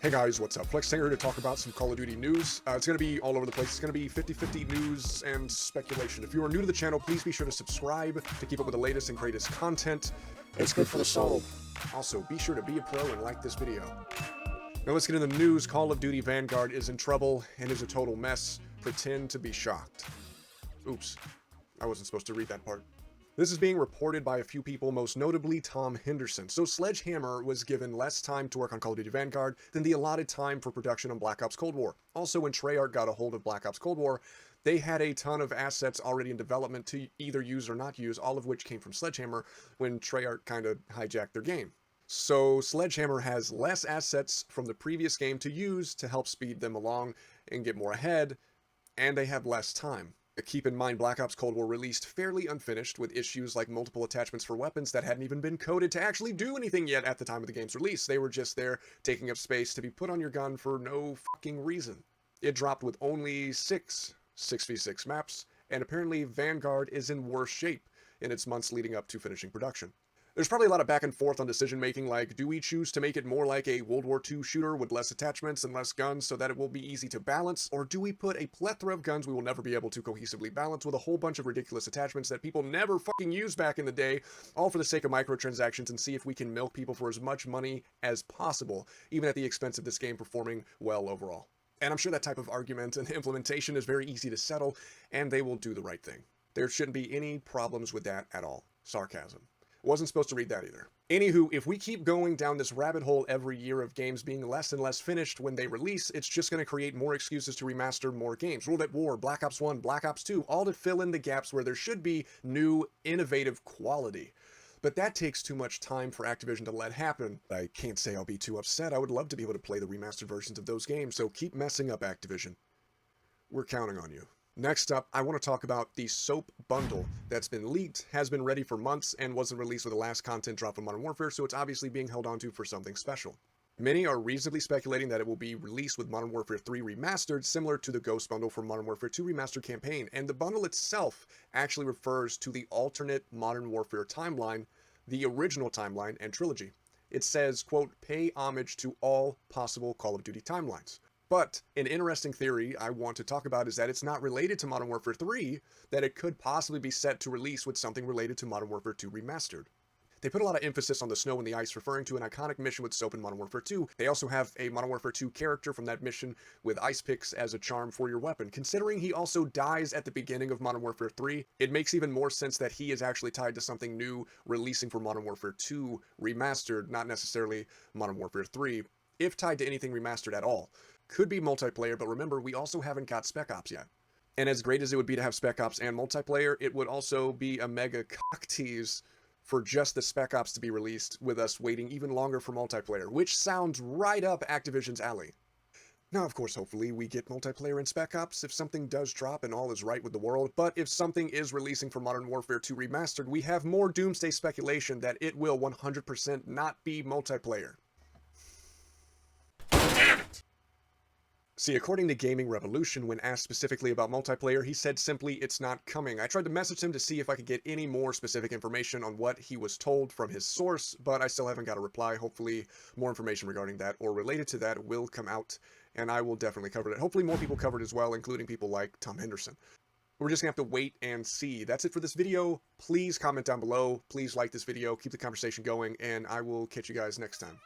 Hey guys, what's up? FlexTango here to talk about some Call of Duty news. It's going to be all over the place. It's going to be 50-50 news and speculation. If you are new to the channel, please be sure to subscribe to keep up with the latest and greatest content. It's good for the soul. Also, be sure to be a pro and like this video. Now let's get into the news. Call of Duty Vanguard is in trouble and is a total mess. Pretend to be shocked. Oops, I wasn't supposed to read that part. This is being reported by a few people, most notably Tom Henderson. So Sledgehammer was given less time to work on Call of Duty Vanguard than the allotted time for production on Black Ops Cold War. Also, when Treyarch got a hold of Black Ops Cold War, they had a ton of assets already in development to either use or not use, all of which came from Sledgehammer when Treyarch kind of hijacked their game. So Sledgehammer has less assets from the previous game to use to help speed them along and get more ahead, and they have less time. Keep in mind, Black Ops Cold War released fairly unfinished, with issues like multiple attachments for weapons that hadn't even been coded to actually do anything yet at the time of the game's release. They were just there taking up space to be put on your gun for no fucking reason. It dropped with only 6 6v6 maps, and apparently Vanguard is in worse shape in its months leading up to finishing production. There's probably a lot of back and forth on decision making, like, do we choose to make it more like a World War II shooter with less attachments and less guns so that it will be easy to balance, or do we put a plethora of guns we will never be able to cohesively balance with a whole bunch of ridiculous attachments that people never fucking used back in the day, all for the sake of microtransactions, and see if we can milk people for as much money as possible, even at the expense of this game performing well overall. And I'm sure that type of argument and implementation is very easy to settle, and they will do the right thing. There shouldn't be any problems with that at all. Sarcasm. Wasn't supposed to read that either. Anywho, if we keep going down this rabbit hole every year of games being less and less finished when they release, it's just going to create more excuses to remaster more games. World at War, Black Ops 1, Black Ops 2, all to fill in the gaps where there should be new, innovative quality. But that takes too much time for Activision to let happen. I can't say I'll be too upset. I would love to be able to play the remastered versions of those games, so keep messing up, Activision. We're counting on you. Next up, I want to talk about the SOAP bundle that's been leaked, has been ready for months, and wasn't released with the last content drop of Modern Warfare, so it's obviously being held onto for something special. Many are reasonably speculating that it will be released with Modern Warfare 3 Remastered, similar to the Ghost bundle for Modern Warfare 2 Remastered campaign, and the bundle itself actually refers to the alternate Modern Warfare timeline, the original timeline, and trilogy. It says, quote, pay homage to all possible Call of Duty timelines. But an interesting theory I want to talk about is that it's not related to Modern Warfare 3, that it could possibly be set to release with something related to Modern Warfare 2 Remastered. They put a lot of emphasis on the snow and the ice, referring to an iconic mission with SOAP in Modern Warfare 2. They also have a Modern Warfare 2 character from that mission with ice picks as a charm for your weapon. Considering he also dies at the beginning of Modern Warfare 3, it makes even more sense that he is actually tied to something new releasing for Modern Warfare 2 Remastered, not necessarily Modern Warfare 3, if tied to anything remastered at all. Could be multiplayer, but remember, we also haven't got Spec Ops yet. And as great as it would be to have Spec Ops and multiplayer, it would also be a mega cock tease for just the Spec Ops to be released, with us waiting even longer for multiplayer, which sounds right up Activision's alley. Now, of course, hopefully we get multiplayer in Spec Ops if something does drop and all is right with the world, but if something is releasing for Modern Warfare 2 Remastered, we have more doomsday speculation that it will 100% not be multiplayer. See, according to Gaming Revolution, when asked specifically about multiplayer, he said simply, it's not coming. I tried to message him to see if I could get any more specific information on what he was told from his source, but I still haven't got a reply. Hopefully, more information regarding that or related to that will come out, and I will definitely cover it. Hopefully, more people cover it as well, including people like Tom Henderson. We're just gonna have to wait and see. That's it for this video. Please comment down below. Please like this video. Keep the conversation going, and I will catch you guys next time.